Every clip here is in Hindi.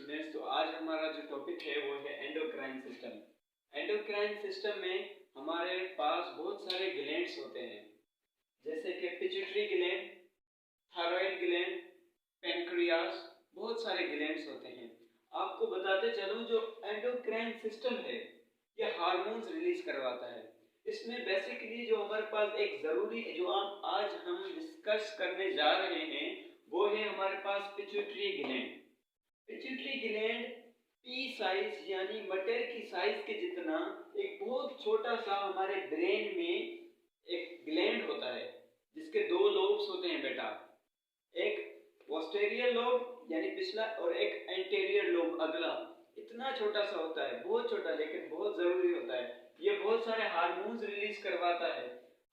स्टूडेंट्स, तो आज हमारा जो टॉपिक है वो है एंडोक्राइन सिस्टम। एंडोक्राइन सिस्टम में हमारे पास बहुत सारे ग्लैंड्स होते हैं, जैसे कि pituitary gland, thyroid gland, pancreas, बहुत सारे ग्लैंड्स होते हैं। आपको बताते चलूं, जो एंडोक्राइन सिस्टम है ये हार्मोन्स रिलीज करवाता है। इसमें बेसिकली जो हमारे पास एक जरूरी जो आज हम डिस्कस करने जा रहे हैं वो है हमारे पास pituitary gland. Pituitary gland pea size यानी मटर की साइज के जितना एक बहुत छोटा सा हमारे ब्रेन में एक ग्लैंड होता है, जिसके दो लोब्स होते हैं बेटा। एक पोस्टेरियर लोब यानी पिछला और एक एंटीरियर लोब अगला। इतना छोटा सा होता है, बहुत छोटा, लेकिन बहुत जरूरी होता है। ये बहुत सारे हार्मोन्स रिलीज करवाता है।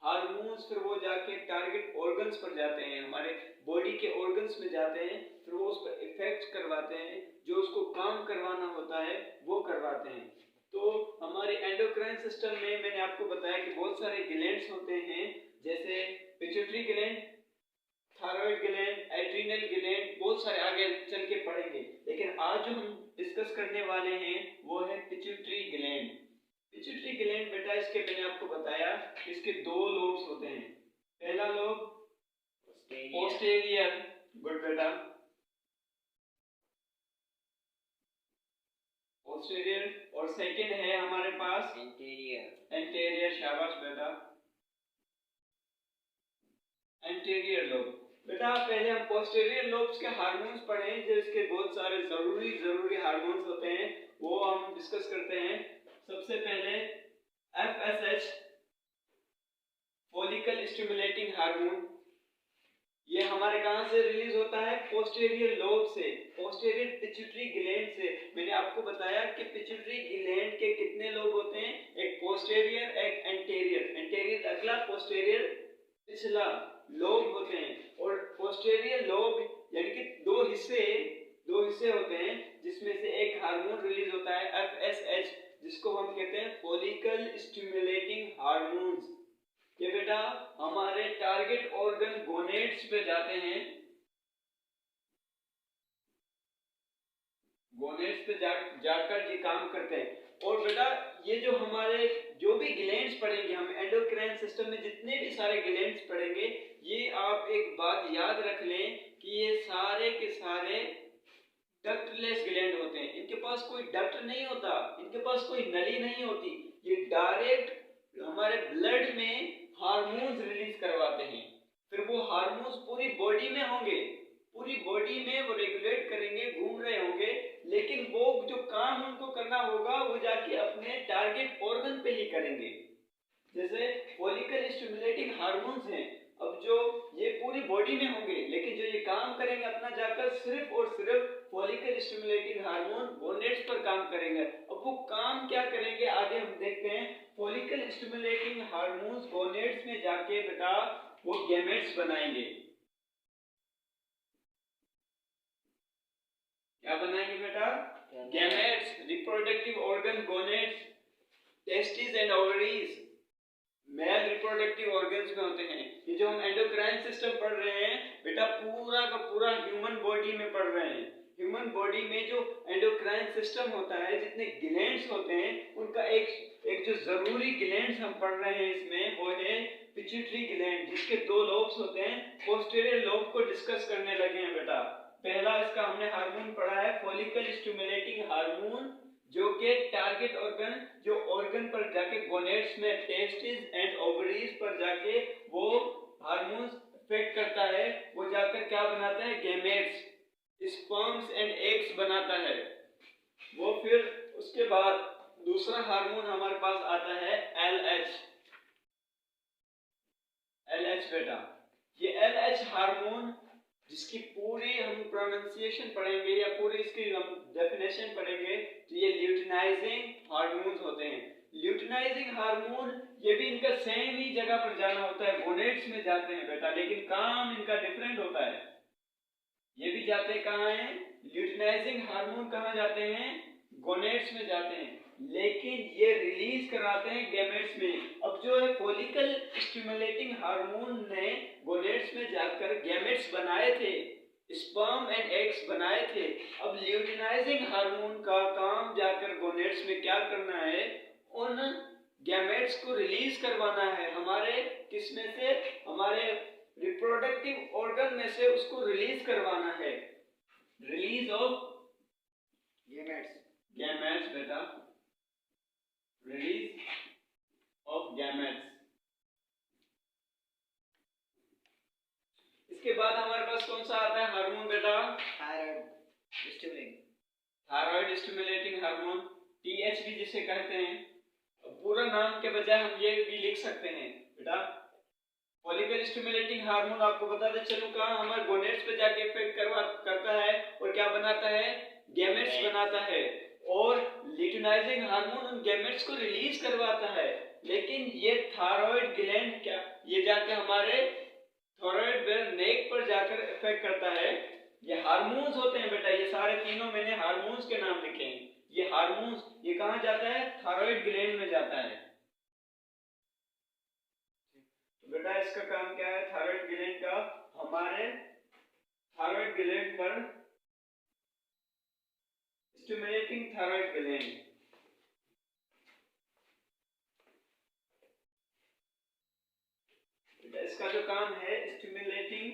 हार्मोन्स फिर वो जाके टारगेट ऑर्गन्स पर जाते हैं, हमारे बॉडी के ऑर्गन्स में जाते हैं, फिर वो उस पर इफेक्ट करवाते हैं, जो उसको काम करवाना होता है वो करवाते हैं। तो हमारे एंडोक्राइन सिस्टम में मैंने आपको बताया कि बहुत सारे ग्लैंड्स होते हैं, जैसे pituitary gland, thyroid gland, adrenal gland, बहुत सारे आगे चल के पढ़ेंगे। लेकिन आज जो हम डिस्कस करने वाले हैं वो है पिट्यूटरी ग्लैंड। पिट्यूटरी ग्लैंड बेटा, इसके मैंने आपको बताया इसके दो लोब्स होते हैं। पहला लोब पोस्टेरियर, गुड बेटा, पोस्टेरियर, और सेकंड है हमारे पास एंटीरियर। एंटीरियर, शाबाश बेटा, एंटीरियर लोब। बेटा पहले हम पोस्टेरियर लोब्स के हार्मोन्स पढ़ें, जो इसके बहुत सारे जरूरी हार्मोन्स होते हैं, वो हम डिस्कस करते हैं। सबसे पहले FSH, फॉलिकल स्टिमुलेटिंग हार्मोन। ये हमारे कहां से रिलीज होता है? पोस्टेरियर लोब से, पोस्टेरियर पिट्यूटरी ग्लैंड से। मैंने आपको बताया कि पिट्यूटरी ग्लैंड के कितने लोब होते हैं, एक पोस्टेरियर, एक एंटीरियर। एंटीरियर अगला, पोस्टेरियर पिछला लोब होते हैं। और पोस्टेरियर लोब यानी कि दो हिस्से होते हैं, जिसमें से एक हार्मोन रिलीज होता है FSH, जिसको हम कहते हैं फॉलिकल स्टिमुलेटिंग हार्मोन्स। ये बेटा हमारे टारगेट ऑर्गन गोनेड्स पे जाते हैं, गोनेड्स पे जाकर ये काम करते हैं। और बेटा ये जो हमारे जो भी ग्लैंड्स पढ़ेंगे हम एंडोक्राइन सिस्टम में, जितने भी सारे ग्लैंड्स पढ़ेंगे, ये आप एक बात याद रख लें कि ये सारे के सारे डक्टलेस ग्लैंड होते हैं। इनके पास कोई डक्ट नहीं होता, इनके पास कोई नली नहीं होती। ये डायरेक्ट हमारे ब्लड में हार्मोन्स रिलीज करवाते हैं। फिर वो हार्मोन्स पूरी बॉडी में होंगे, पूरी बॉडी में वो रेगुलेट करेंगे, घूम रहे होंगे, लेकिन वो जो काम उनको करना होगा वो जाके अपने टारगेट ऑर्गन पे ही करेंगे। जैसे फॉलिकल स्टिमुलेटिंग हार्मोन्स हैं, अब जो ये पूरी बॉडी में होंगे, लेकिन जो ये काम करेंगे अपना जाकर सिर्फ और सिर्फ फॉलिकल स्टिमुलेटिंग हार्मोन गोनेड्स पर काम करेंगे। अब वो काम क्या करेंगे आगे हम देखते हैं। फॉलिकल स्टिमुलेटिंग हार्मोन्स गोनेड्स में जाके बेटा वो गैमेट्स बनाएंगे। क्या बनाएंगे बेटा? Gametes, reproductive organ gonads, testis and ovaries male reproductive organs में होते हैं। ये जो हम एंडोक्राइन सिस्टम पढ़ रहे हैं बेटा, पूरा का पूरा ह्यूमन बॉडी में पढ़ रहे हैं। ह्यूमन बॉडी में जो एंडोक्राइन सिस्टम होता है, जितने ग्लैंड्स होते हैं, उनका एक जो जरूरी ग्लैंड्स हम पढ़ रहे हैं इसमें, वो है पिट्यूटरी ग्लैंड, जिसके दो लोब्स होते हैं। पोस्टेरियर लोब को डिस्कस करने लगे हैं बेटा। पहला इसका हमने हार्मोन पढ़ा है फॉलिकल स्टिमुलेटिंग हार्मोन, जो के टारगेट ऑर्गन, जो ऑर्गन पर जाके गोनेड्स में टेस्टिस एंड ओवरीज पर जाके वो हार्मोन्स इफेक्ट करता है। वो जाकर क्या बनाता है? गैमेट्स, स्पर्म्स एंड एग्स बनाता है वो। फिर उसके बाद दूसरा हार्मोन हमारे पास आता है LH बेटा। ये LH हार्मोन, जिसकी पूरी हम प्रोनाउंसिएशन पढ़ेंगे या पूरी इसकी हम डेफिनेशन पढ़ेंगे, तो ये ल्यूटिनाइजिंग हार्मोन्स होते हैं। ल्यूटिनाइजिंग हार्मोन ये भी इनका सेम ही जगह पर जाना होता है, गोनेड्स में जाते हैं बेटा, लेकिन काम इनका डिफरेंट होता है। ये भी जाते हैं कहाँ हैं? ल्यूटिनाइजिंग हार्मोन कहाँ जाते हैं? गोनेड्स में जाते हैं, लेकिन ये रिलीज कराते हैं गैमेट्स में। अब जो है फॉलिकल स्टिमुलेटिंग हार्मोन ने गोनेड्स में जाकर गैमेट्स बनाए थे, स्पर्म एंड एग्स बनाए थे। अब ल्यूटिनाइज ल्यूटिनाइजिंग हार्मोन का काम जाकर गोनेट्स में क्या करना है, उन गैमेट्स को रिलीज करवाना है, हमारे किसमें से, हमारे रिप्रोडक्टिव ऑर्गन में से उसको रिलीज करवाना है। रिलीज ऑफ गैमेट्स बेटा, रिलीज ऑफ गैमेट्स। इसके बाद हमारे पास कौन सा आता है हार्मोन बेटा, थायराइड स्टिमुलेटिंग हार्मोन, टीएच भी जिसे कहते हैं। पूरा नाम के बजाय हम ये भी लिख सकते हैं बेटा, फॉलिकल स्टिमुलेटिंग हार्मोन। आपको बताते चलूं कहां, हमारे गोनेट्स पे जाके इफेक्ट करता है और क्या बनाता है, गैमेट्स बनाता है। और ल्यूटिनाइजिंग हार्मोन उन गैमेट्स को रिलीज करवाता है। लेकिन ये थायराइड ग्लैंड क्या, ये जाके हमारे थायराइड नेक पर जाकर इफेक्ट करता है। ये हार्मोन्स होते हैं बेटा, ये सारे तीनों मैंने हार्मोन्स के नाम लिखे हैं। ये हार्मोन्स ये कहां जाता है, थायराइड ग्लैंड में जाता है। तो बेटा इसका काम क्या है, थायराइड ग्लैंड का, हमारे थायराइड ग्लैंड पर स्टिमुलेटिंग थायराइड ग्लैंड। इसका जो काम है स्टिमुलेटिंग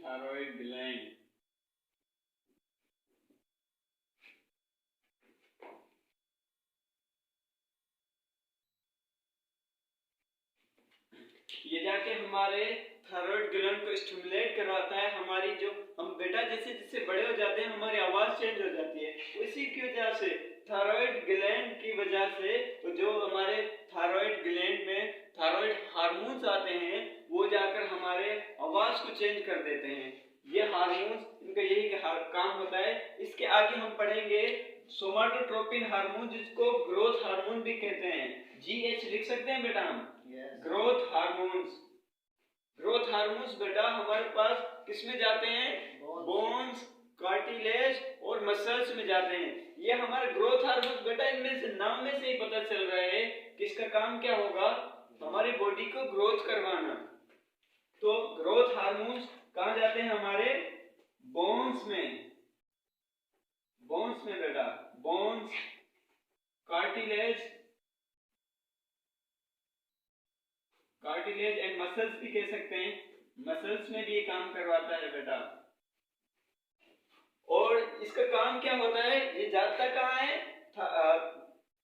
थायराइड ग्लैंड। ये जाके हमारे थायराइड ग्लैंड को स्टिमुलेट करवाता है। हमारी जो हम बेटा जैसे जैसे बड़े हो जाते हैं हमारी आवाज चेंज हो जाती है, इसी की वजह से, थायराइड ग्लैंड की वजह से, जो हमारे थायराइड ग्लैंड में थायराइड हार्मोन्स आते हैं वो जाकर हमारे आवाज को चेंज कर देते हैं। ये हार्मोन्स, इनका यही काम होता है। इसके आगे हम पढ़ेंगे सोमाटोट्रोपिन हार्मोन, जिसको ग्रोथ हार्मोन भी कहते हैं। जीएच लिख सकते हैं बेटा हम, ग्रोथ हार्मोन्स। ग्रोथ हार्मोन्स बेटा हमारे पास किसमें जाते हैं, बोन्स, कार्टिलेज और मसल्स में जाते हैं। ये हमारे ग्रोथ हार्मोन्स बेटा, इनमें से नाम में से ही पता चल रहा है कि इसका काम क्या होगा, हमारी बॉडी को ग्रोथ करवाना। तो ग्रोथ हार्मोन्स कहां जाते हैं, हमारे बोन्स में, बोन्स में बेटा, बोन्स, कार्टिलेज एंड मसल्स भी कह सकते हैं, मसल्स में भी ये काम करवाता है बेटा। और इसका काम क्या होता है, ये जाता कहाँ है,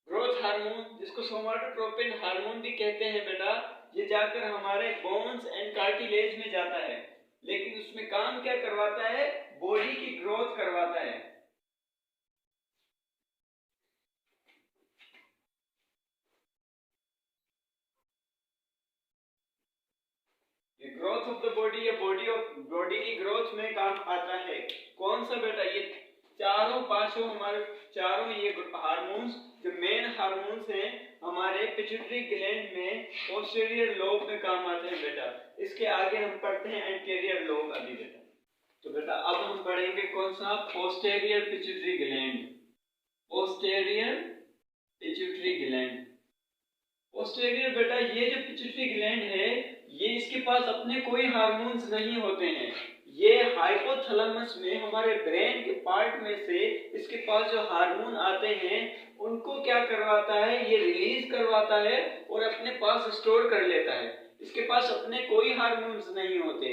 ग्रोथ हार्मोन, जिसको सोमाटोट्रोपिन हार्मोन भी कहते हैं बेटा, ये जाकर हमारे बोन्स एंड कार्टिलेज में जाता है। लेकिन उसमें काम क्या करवाता है, बॉडी की ग्रोथ करवाता है। ये ग्रोथ ऑफ द बॉडी, ये बॉडी की ग्रोथ में काम आता है। कौन सा बेटा, ये चारों पांचों हमारे चारों ये हार्मोन्स जो मेन हार्मोन्स हैं हमारे पिट्यूटरी ग्लैंड में पोस्टीरियर लोब में काम आते हैं बेटा। इसके आगे हम पढ़ते हैं एंटीरियर लोब अभी बेटा। तो बेटा अब हम पढ़ेंगे कौन सा, posterior pituitary gland. Posterior pituitary gland, posterior बेटा ये जो पिट्यूटरी ग्लैंड है, ये इसके पास अपने कोई हार्मोन्स नहीं होते हैं। ये हाइपोथैलेमस में हमारे ब्रेन के पार्ट में से इसके पास जो हार्मोन आते हैं उनको क्या करवाता है, ये रिलीज करवाता है और अपने पास स्टोर कर लेता है। इसके पास अपने कोई हार्मोन्स नहीं होते।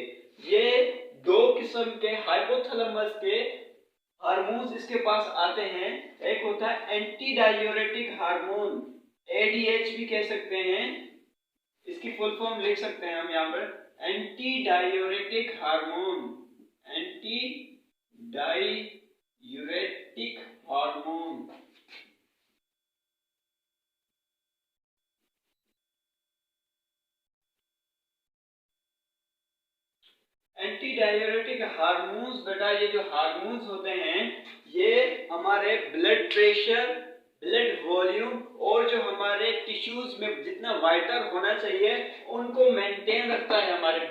ये दो किस्म के हाइपोथैलेमस के हार्मोन्स इसके पास आते हैं। एक होता है एंटी डायूरेटिक हार्मोन, एडीएच भी कह सकते हैं, इसकी फुल फॉर्म लिख सकते हैं हम यहाँ पर, anti diuretic hormone, anti diuretic hormone. Anti diuretic hormones बेटा, ये जो हार्मोन्स होते हैं ये हमारे ब्लड प्रेशर, ब्लड वॉल्यूम और जो हमारे टिश्यूज में जितना वाइटर होना चाहिए उनको मेंटेन रखता है हमारे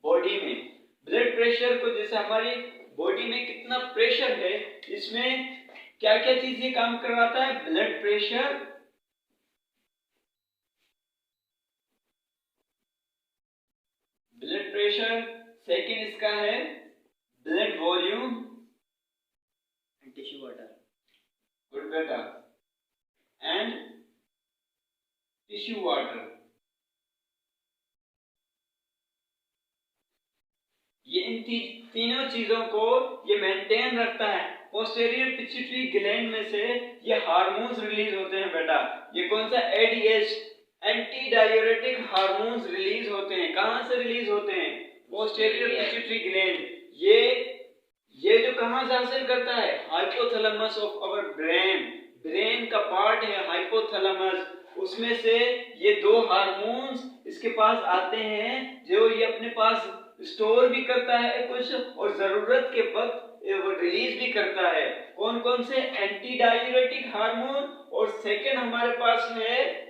बॉडी में। ब्लड प्रेशर को, जैसे हमारी बॉडी में कितना प्रेशर है, इसमें क्या क्या चीजें काम करवाता है, ब्लड प्रेशर, प्रेशर, सेकंड इसका है blood volume and tissue water. Good बेटा, एंड टिश्यू वाटर। ये इन तीनों चीजों को ये मेंटेन रखता है। पोस्टीरियर पिट्यूटरी ग्लैंड में से ये हार्मोन्स रिलीज होते हैं बेटा। ये कौन सा? ADH, anti diuretic hormones release होते हैं। कहां से रिलीज होते हैं? Posterior pituitary gland. ये जो कहां से हासिल करता है? Hypothalamus of our brain. Brain का पार्ट है हाइपोथैलेमस, उसमें से ये दो हार्मोन्स इसके पास आते हैं जो ये अपने पास स्टोर भी करता है कुछ, और जरूरत के वक्त वो रिलीज भी करता है। कौन कौन से? एंटी डाययूरेटिक हार्मोन, और सेकंड हमारे पास है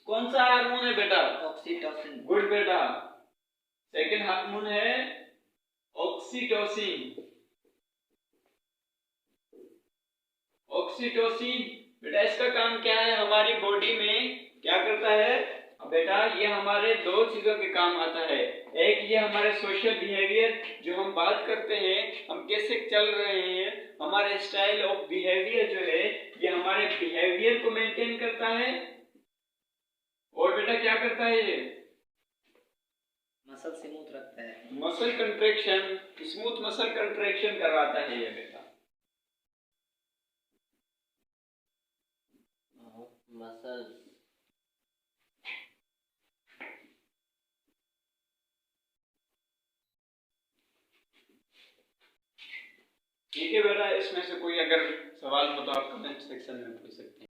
कौन सा हार्मोन है बेटा? ऑक्सीटोसिन। गुड बेटा, सेकंड हार्मोन है ऑक्सीटोसिन। ऑक्सीटोसिन बेटा इसका काम क्या है? हमारी बॉडी में क्या करता है बेटा? ये हमारे दो चीजों के काम आता है। एक ये हमारे सोशल बिहेवियर, जो हम बात करते हैं, हम कैसे चल रहे हैं, हमारे स्टाइल ऑफ बिहेवियर जो है ये हमारे बिहेवियर को मेंटेन करता है। और बेटा क्या करता है? ये मसल स्मूथ रखता है। Muscle contraction, smooth muscle contraction करवाता है ये बेटा। मसल ठीक है बेटा, इसमें से कोई अगर सवाल हो तो आप कमेंट सेक्शन में पूछ सकते हैं।